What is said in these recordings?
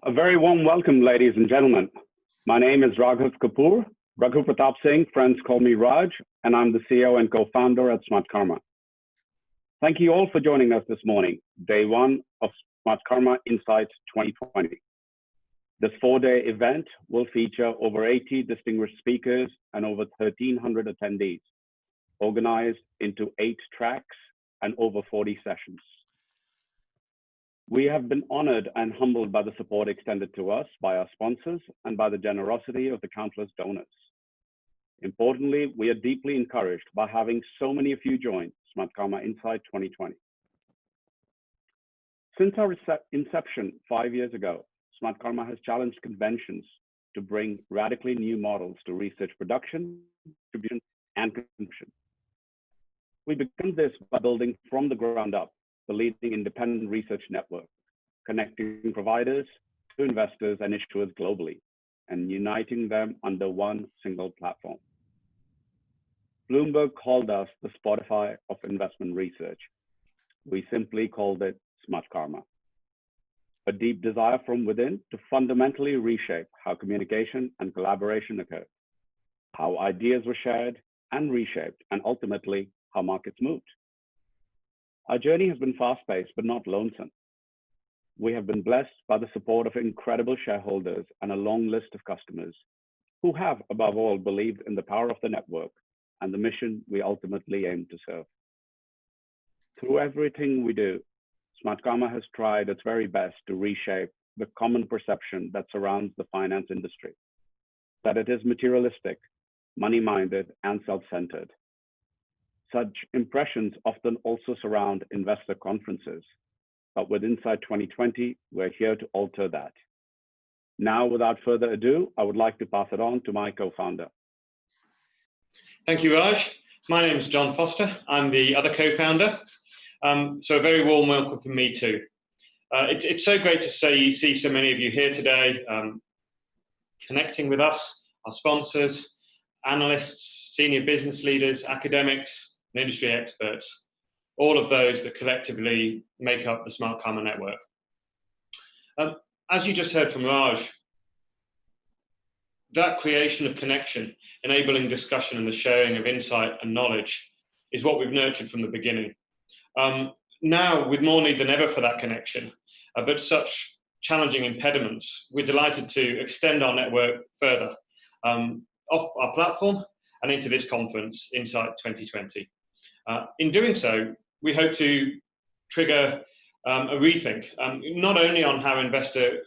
A very warm welcome, ladies and gentlemen. My name is Raghav Kapoor. Raghu Pratap Singh, friends call me Raj, and I'm the CEO and co-founder at Smartkarma. Thank you all for joining us this morning, day one of Smartkarma Insight 2020. This four-day event will feature over 80 distinguished speakers and over 1,300 attendees, organized into 8 tracks and over 40 sessions. We have been honored and humbled by the support extended to us by our sponsors and by the generosity of the countless donors. Importantly, we are deeply encouraged by having so many of you join Smartkarma Insight 2020. Since our inception 5 years ago, Smartkarma has challenged conventions to bring radically new models to research production, distribution, and consumption. We began this by building from the ground up the leading independent research network, connecting providers to investors and issuers globally, and uniting them under one single platform. Bloomberg called us the Spotify of investment research. We simply called it Smartkarma. A deep desire from within to fundamentally reshape how communication and collaboration occurred, how ideas were shared and reshaped, and ultimately how markets moved. Our journey has been fast-paced, but not lonesome. We have been blessed by the support of incredible shareholders and a long list of customers who have, above all, believed in the power of the network and the mission we ultimately aim to serve. Through everything we do, Smartkarma has tried its very best to reshape the common perception that surrounds the finance industry, that it is materialistic, money-minded, and self-centered. Such impressions often also surround investor conferences, but with Insight 2020, we're here to alter that. Now, without further ado, I would like to pass it on to my co-founder. Thank you, Raj. My name is John Foster. I'm the other co-founder. So a very warm welcome from me too. It's so great to see so many of you here today, connecting with us, our sponsors, analysts, senior business leaders, academics, and industry experts, all of those that collectively make up the Smartkarma network. As you just heard from Raj, that creation of connection, enabling discussion and the sharing of insight and knowledge is what we've nurtured from the beginning. Now, with more need than ever for that connection, but such challenging impediments, we're delighted to extend our network further off our platform and into this conference, Insight 2020. In doing so, we hope to trigger a rethink, not only on how investor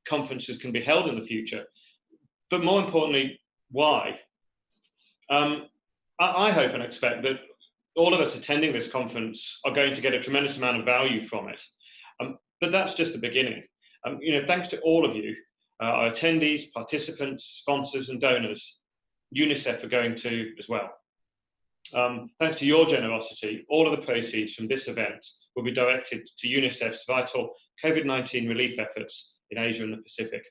conferences can be held in the future, but more importantly, why. I hope and expect that all of us attending this conference are going to get a tremendous amount of value from it. But that's just the beginning. Thanks to all of you, our attendees, participants, sponsors, and donors, UNICEF are going to as well. Thanks to your generosity, all of the proceeds from this event will be directed to UNICEF's vital COVID-19 relief efforts in Asia and the Pacific.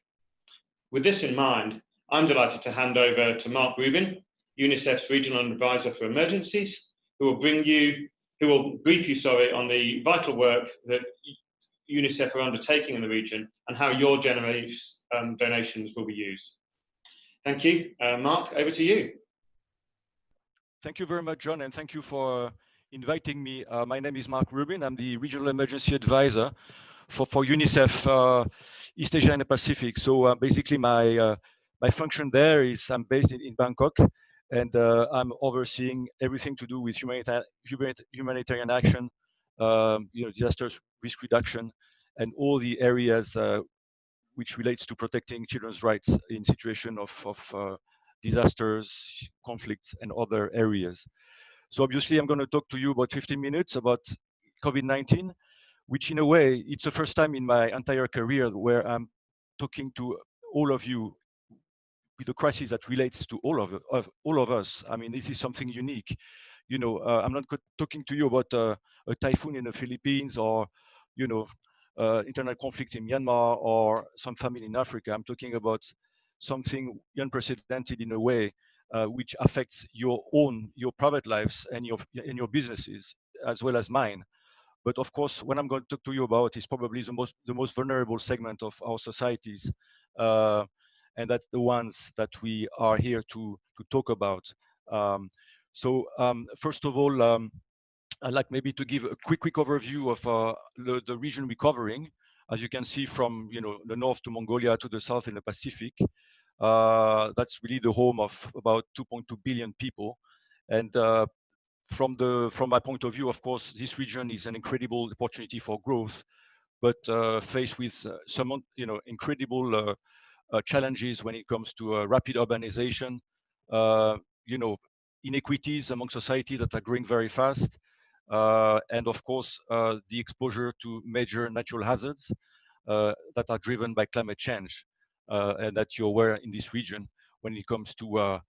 With this in mind, I'm delighted to hand over to Marc Rubin, UNICEF's Regional Advisor for Emergencies, who will brief you on the vital work that UNICEF are undertaking in the region and how your generous donations will be used. Thank you. Marc, over to you. Thank you very much, John, and thank you for inviting me. My name is Marc Rubin. I'm the Regional Emergency Advisor for UNICEF East Asia and the Pacific. So basically my function there is I'm based in Bangkok, and I'm overseeing everything to do with humanitarian action, disaster risk reduction, and all the areas which relates to protecting children's rights in situation of disasters, conflicts, and other areas. So obviously, I'm going to talk to you about 15 minutes about COVID-19, which in a way, it's the first time in my entire career where I'm talking to all of you with a crisis that relates to all of us. I mean, this is something unique. I'm not talking to you about a typhoon in the Philippines or, internal conflict in Myanmar or some famine in Africa. I'm talking about something unprecedented in a way which affects your private lives and your businesses as well as mine. But of course, what I'm going to talk to you about is probably the most vulnerable segment of our societies, and that's the ones that we are here to talk about. First of all, I'd like maybe to give a quick overview of the region we're covering. As you can see, from the north to Mongolia to the south in the Pacific, that's really the home of about 2.2 billion people. And from my point of view, of course, this region is an incredible opportunity for growth, but faced with some incredible challenges when it comes to rapid urbanization, you know, inequities among societies that are growing very fast, and of course, the exposure to major natural hazards that are driven by climate change, and that you're aware in this region when it comes to,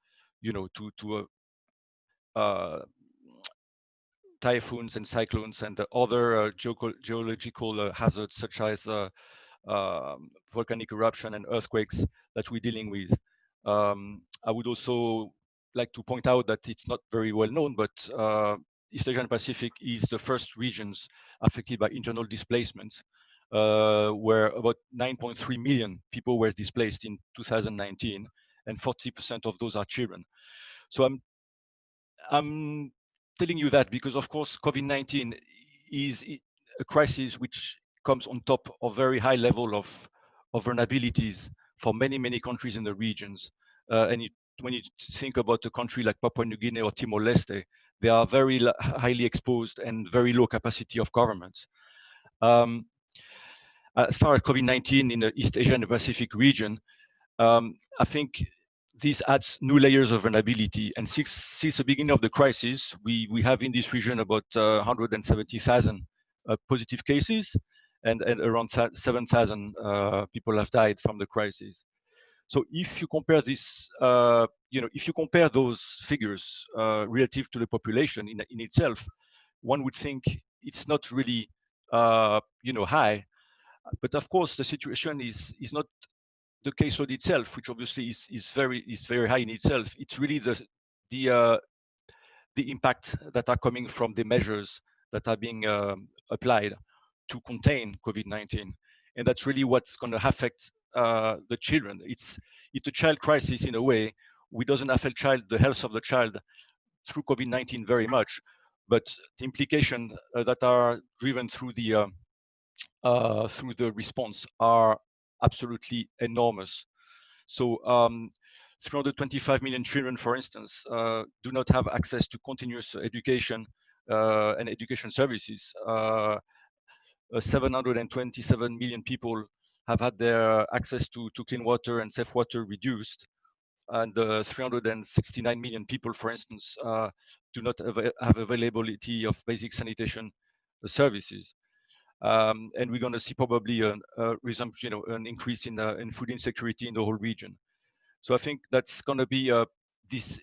typhoons and cyclones and the other geological hazards such as volcanic eruption and earthquakes that we're dealing with. I would also like to point out that it's not very well known, but East Asia and Pacific is the first regions affected by internal displacement, where about 9.3 million people were displaced in 2019, and 40% of those are children. So I'm telling you that because, of course, COVID-19 is a crisis which comes on top of very high level of vulnerabilities for many countries in the regions. When you think about a country like Papua New Guinea or Timor-Leste, they are very highly exposed and very low capacity of governments. As far as COVID-19 in the East Asia and the Pacific region, I think this adds new layers of vulnerability. And since the beginning of the crisis, we have in this region about 170,000 positive cases, and around 7,000 people have died from the crisis. So if you compare this, if you compare those figures relative to the population in itself, one would think it's not really, high. But of course, the situation is not the caseload itself, which obviously is very high in itself. It's really the impact that are coming from the measures that are being applied to contain COVID-19, and that's really what's going to affect the children. It's a child crisis in a way. We doesn't affect the health of the child through COVID-19 very much, but the implications that are driven through the response are absolutely enormous. So 325 million children, for instance, do not have access to continuous education and education services. 727 million people have had their access to clean water and safe water reduced. And 369 million people, for instance, do not have availability of basic sanitation services. And we're going to see probably an increase in food insecurity in the whole region. So I think that's going to be this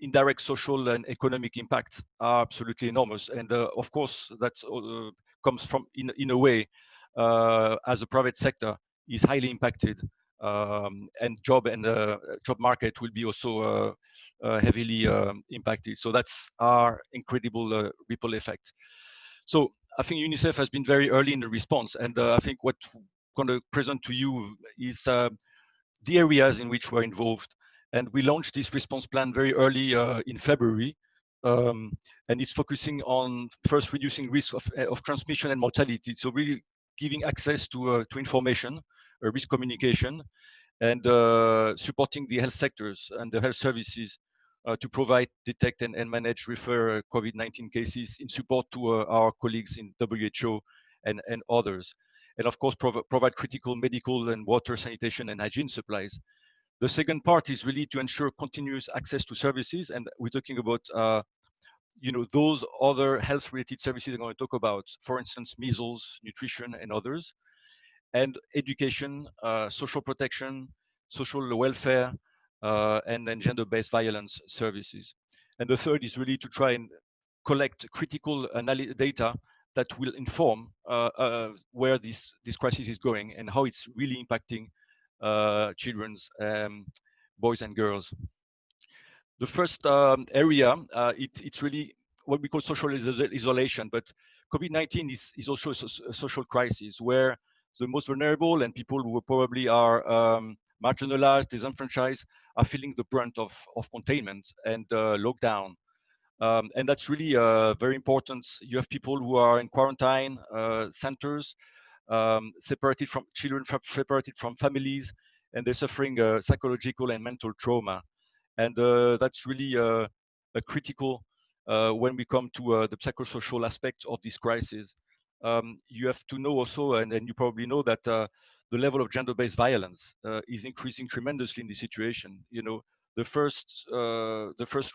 indirect social and economic impact are absolutely enormous. And of course, that comes from, in a way, as a private sector is highly impacted, and job market will be also heavily impacted. So that's our incredible ripple effect. So I think UNICEF has been very early in the response, and I think what I'm going to present to you is the areas in which we're involved. And we launched this response plan very early in February, and it's focusing on first reducing risk of transmission and mortality. So really giving access to information, risk communication, and supporting the health sectors and the health services to provide, detect, and manage, refer COVID-19 cases in support to our colleagues in WHO and others. And of course, provide critical medical and water, sanitation, and hygiene supplies. The second part is really to ensure continuous access to services. And we're talking about those other health-related services I'm going to talk about, for instance, measles, nutrition, and others. And education, social protection, social welfare, and then gender-based violence services. And the third is really to try and collect critical data that will inform where this crisis is going and how it's really impacting children's boys and girls. The first area, it's really what we call social isolation, but COVID-19 is also a social crisis where the most vulnerable and people who probably are marginalized, disenfranchised, are feeling the brunt of containment and lockdown. And that's really very important. You have people who are in quarantine centers, separated from children, separated from families, and they're suffering psychological and mental trauma. And that's really a critical when we come to the psychosocial aspect of this crisis. You have to know also, and you probably know that the level of gender-based violence is increasing tremendously in this situation. You know, the first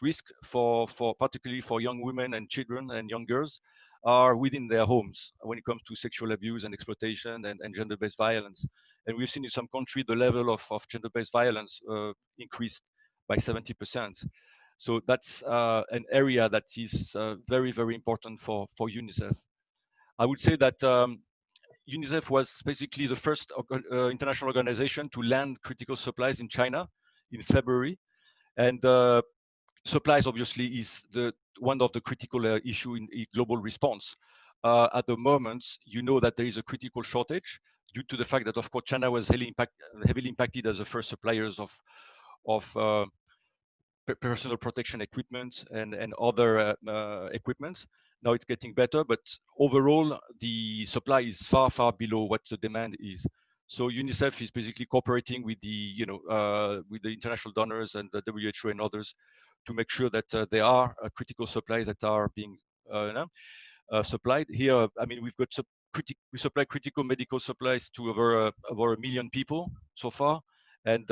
risk for particularly for young women and children and young girls are within their homes when it comes to sexual abuse and exploitation and gender-based violence. And we've seen in some countries the level of gender-based violence increased by 70%. So that's an area that is very, very important for UNICEF. I would say that UNICEF was basically the first international organization to land critical supplies in China in February. And supplies obviously is one of the critical issue in global response. At the moment, you know that there is a critical shortage due to the fact that, of course, China was heavily impacted as the first suppliers of personal protection equipment and other equipment. Now it's getting better, but overall, the supply is far, far below what the demand is. So UNICEF is basically cooperating with with the international donors and the WHO and others to make sure that there are critical supplies that are being supplied. Here, I mean, we supply critical medical supplies to over 1 million people so far, and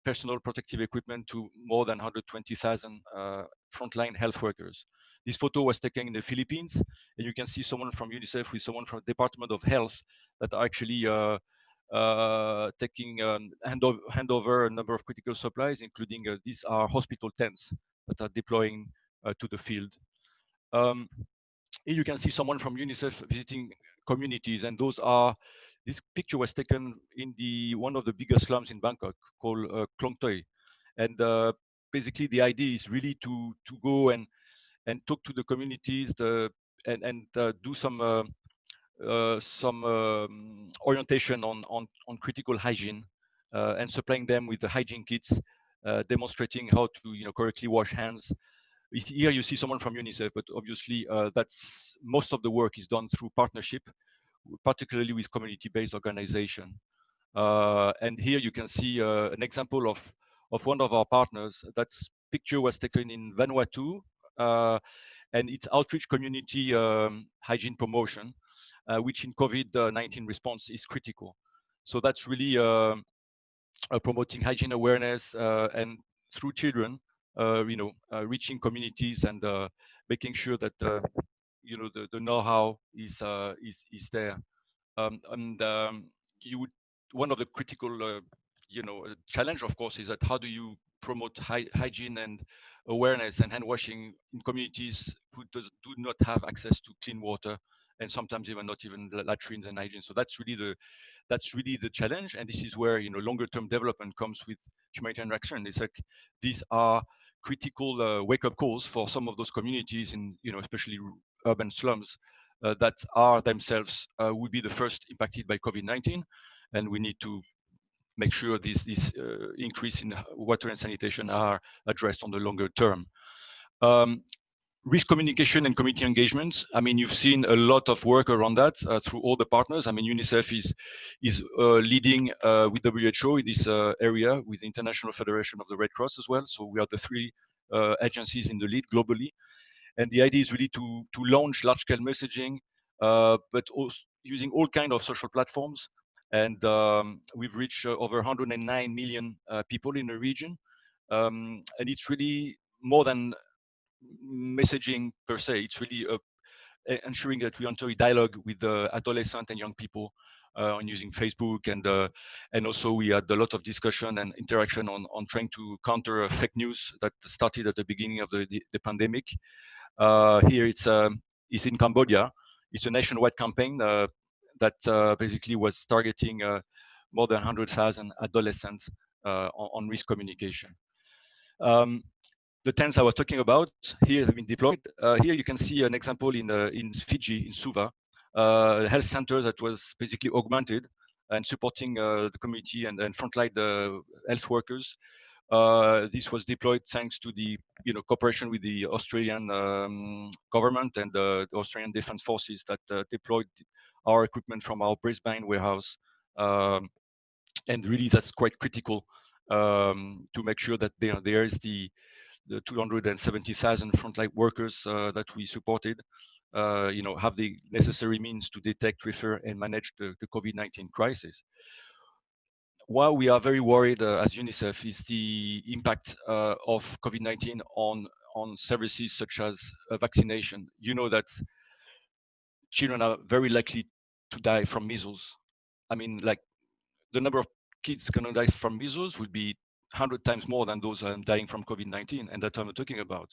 personal protective equipment to more than 120,000 frontline health workers. This photo was taken in the Philippines, and you can see someone from UNICEF with someone from the Department of Health that are actually taking handover a number of critical supplies, including these are hospital tents that are deploying to the field. Here you can see someone from UNICEF visiting communities, and this picture was taken in one of the biggest slums in Bangkok called Klong Toi. And basically the idea is really to go and talk to the communities and do some orientation on critical hygiene and supplying them with the hygiene kits, demonstrating how to correctly wash hands. Here you see someone from UNICEF, but obviously that's most of the work is done through partnership, particularly with community-based organization. And here you can see an example of one of our partners. That picture was taken in Vanuatu, and it's outreach community hygiene promotion, which in COVID-19 response is critical. So that's really promoting hygiene awareness and through children, reaching communities and making sure that the know-how is there. One of the critical challenge, of course, is that how do you promote hygiene and awareness and hand washing in communities who do not have access to clean water, and sometimes not even latrines and hygiene. So that's really the challenge, and this is where longer term development comes with humanitarian action. It's like these are critical wake-up calls for some of those communities in especially urban slums that are themselves would be the first impacted by COVID-19, and we need to make sure this increase in water and sanitation are addressed on the longer term. Risk communication and community engagement. I mean, you've seen a lot of work around that through all the partners. I mean, UNICEF is leading with WHO in this area, with the International Federation of the Red Cross as well. So we are the 3 agencies in the lead globally. And the idea is really to launch large-scale messaging, but also using all kinds of social platforms. And we've reached over 109 million people in the region. And it's really more than messaging per se. It's really ensuring that we enter a dialogue with the adolescent and young people on using Facebook, and also we had a lot of discussion and interaction on trying to counter fake news that started at the beginning of the pandemic. Here it's in Cambodia. It's a nationwide campaign that basically was targeting more than 100,000 adolescents on risk communication. the tents I was talking about here have been deployed. Here you can see an example in Fiji, in Suva, a health center that was basically augmented and supporting the community and frontline health workers. This was deployed thanks to the cooperation with the Australian government and the Australian Defence Forces that deployed our equipment from our Brisbane warehouse. And really, that's quite critical to make sure that there is the 270,000 frontline workers that we supported, have the necessary means to detect, refer, and manage the COVID-19 crisis. While we are very worried as UNICEF is the impact of COVID-19 on services such as vaccination. You know that children are very likely to die from measles. I mean, like the number of kids gonna die from measles will be 100 times more than those dying from COVID-19, and that's what I'm talking about.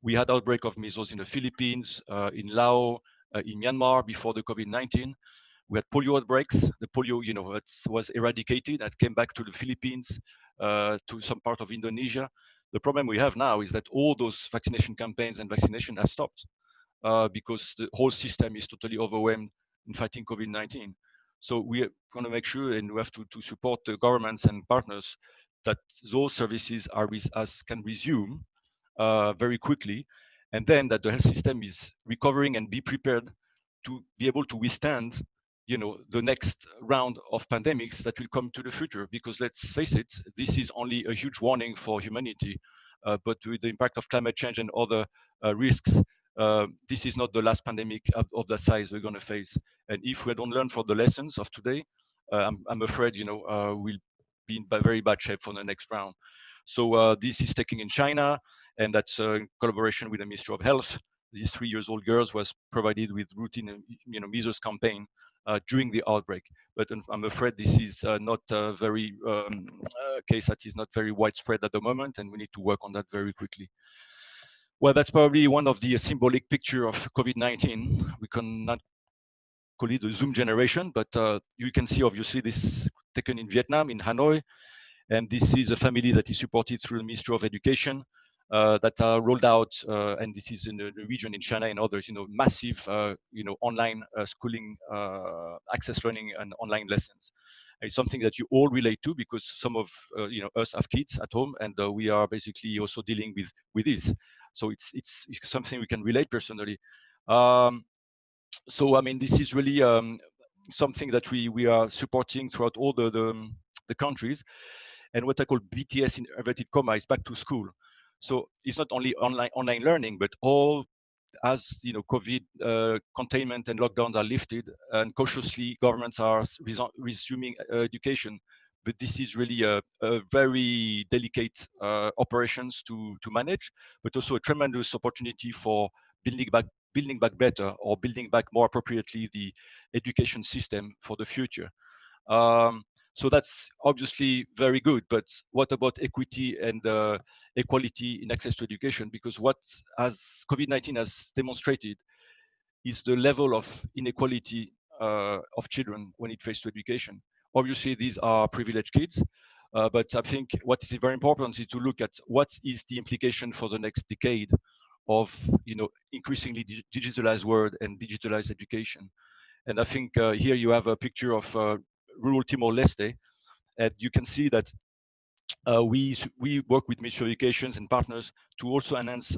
We had outbreak of measles in the Philippines, in Laos, in Myanmar before the COVID-19. We had polio outbreaks. The polio, was eradicated and came back to the Philippines, to some part of Indonesia. The problem we have now is that all those vaccination campaigns and vaccination have stopped because the whole system is totally overwhelmed in fighting COVID-19. So we are going to make sure, and we have to support the governments and partners that those services can resume very quickly, and then that the health system is recovering and be prepared to be able to withstand the next round of pandemics that will come to the future. Because let's face it, this is only a huge warning for humanity, but with the impact of climate change and other risks, this is not the last pandemic of that size we're going to face. And if we don't learn from the lessons of today, I'm afraid we'll be in very bad shape for the next round. So this is taking in China, and that's in collaboration with the Ministry of Health. These 3-year-old girls was provided with routine, measles campaign during the outbreak. But I'm afraid this is not a very case that is not very widespread at the moment, and we need to work on that very quickly. Well, that's probably one of the symbolic picture of COVID-19. We cannot call it the Zoom generation, but you can see obviously this taken in Vietnam, in Hanoi. And this is a family that is supported through the Ministry of Education that are rolled out, and this is in the region in China and others, massive, online schooling, access learning and online lessons. It's something that you all relate to because some of us have kids at home, and we are basically also dealing with this. So it's something we can relate personally. So I mean, this is really something that we are supporting throughout all the countries. And what I call BTS in inverted comma is back to school. So it's not only online learning, but all as COVID containment and lockdowns are lifted, and cautiously governments are resuming education. But this is really a very delicate operations to manage, but also a tremendous opportunity for building back better, or building back more appropriately the education system for the future. So that's obviously very good, but what about equity and equality in access to education? Because what COVID-19 has demonstrated is the level of inequality of children when it comes to education. Obviously, these are privileged kids, but I think what is very important is to look at what is the implication for the next decade of increasingly digitalized world and digitalized education. And I think here you have a picture of rural Timor-Leste, and you can see that we work with Ministry of Education and partners to also enhance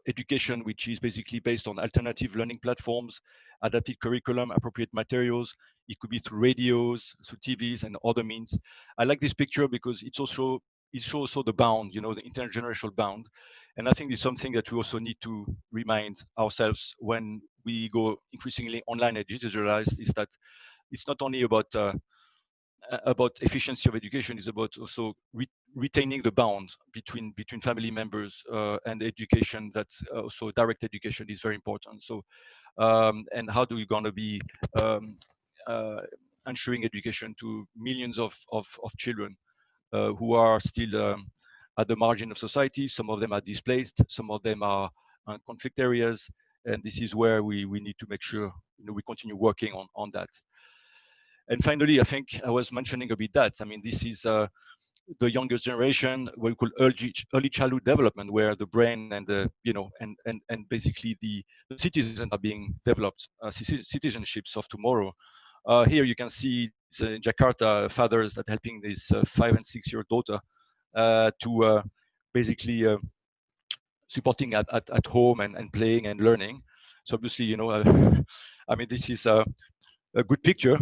education, which is basically based on alternative learning platforms, adapted curriculum, appropriate materials. It could be through radios, through TVs, and other means. I like this picture because it shows also the bound, the intergenerational bound. And I think it's something that we also need to remind ourselves when we go increasingly online and digitalized, is that it's not only about efficiency of education, is about also retaining the bond between family members and education. That's also direct education is very important. So and how do we going to be ensuring education to millions of children who are still at the margin of society? Some of them are displaced, some of them are in conflict areas, and this is where we need to make sure we continue working on that. And finally, I think I was mentioning a bit that, I mean, this is the youngest generation, what we call early childhood development, where the brain and the and basically the citizens are being developed, citizenships of tomorrow. Here you can see in Jakarta, fathers that helping this 5 and 6 year daughter to basically supporting at home and playing and learning. So obviously, I mean, this is a good picture.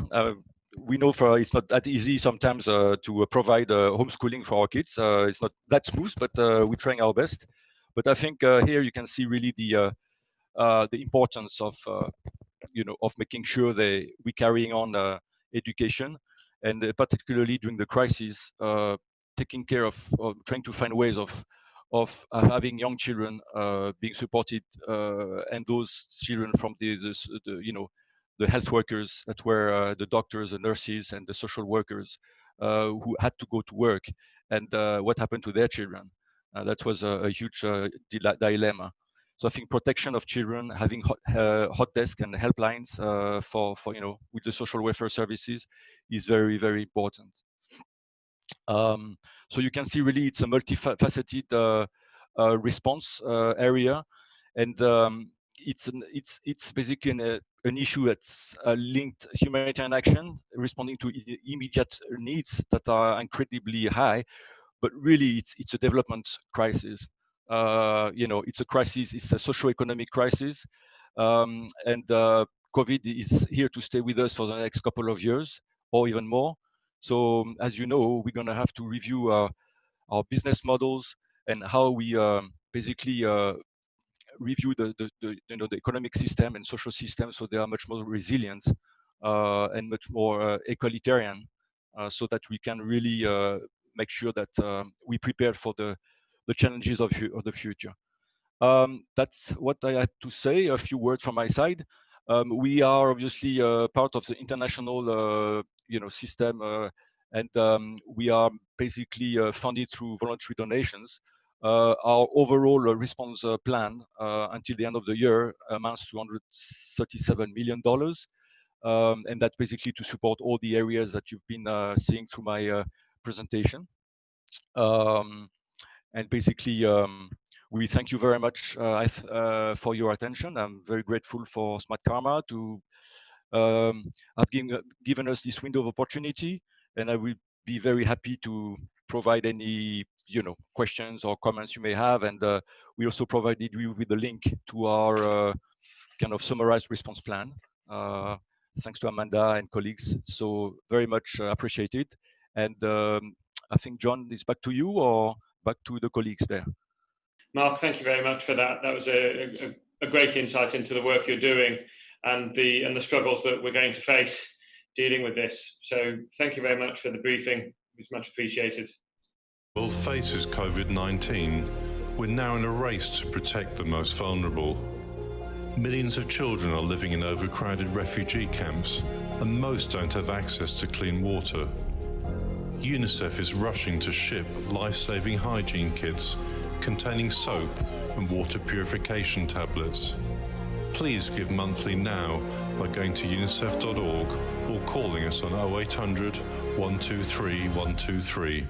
We know it's not that easy sometimes to provide homeschooling for our kids. It's not that smooth, but we're trying our best. But I think here you can see really the importance of of making sure we carrying on education, and particularly during the crisis, taking care of trying to find ways of having young children being supported, and those children from the health workers that were the doctors, the nurses, and the social workers who had to go to work, and what happened to their children. That was a huge dilemma. So I think protection of children, having hot desk and helplines for with the social welfare services is very, very important. So you can see really it's a multifaceted response area, and it's basically an issue that's linked humanitarian action, responding to immediate needs that are incredibly high, but really it's a development crisis. It's a crisis, it's a socio-economic crisis, and COVID is here to stay with us for the next couple of years or even more. So as you know, we're going to have to review our business models and how we basically review the economic system and social system, so they are much more resilient and much more egalitarian, so that we can really make sure that we prepare for the challenges of the future. That's what I had to say. A few words from my side. We are obviously part of the international system, and we are basically funded through voluntary donations. Our overall response plan until the end of the year amounts to $137 million. And that's basically to support all the areas that you've been seeing through my presentation. And basically, we thank you very much for your attention. I'm very grateful for Smartkarma to have given us this window of opportunity, and I will be very happy to provide any questions or comments you may have. And we also provided you with the link to our kind of summarized response plan. Thanks to Amanda and colleagues. So very much appreciated. And I think John is back to you, or back to the colleagues there. Marc, thank you very much for that. That was a great insight into the work you're doing and the struggles that we're going to face dealing with this. So thank you very much for the briefing. It's much appreciated. The world faces COVID-19. We're now in a race to protect the most vulnerable. Millions of children are living in overcrowded refugee camps, and most don't have access to clean water. UNICEF is rushing to ship life-saving hygiene kits containing soap and water purification tablets. Please give monthly now by going to unicef.org or calling us on 0800 123 123.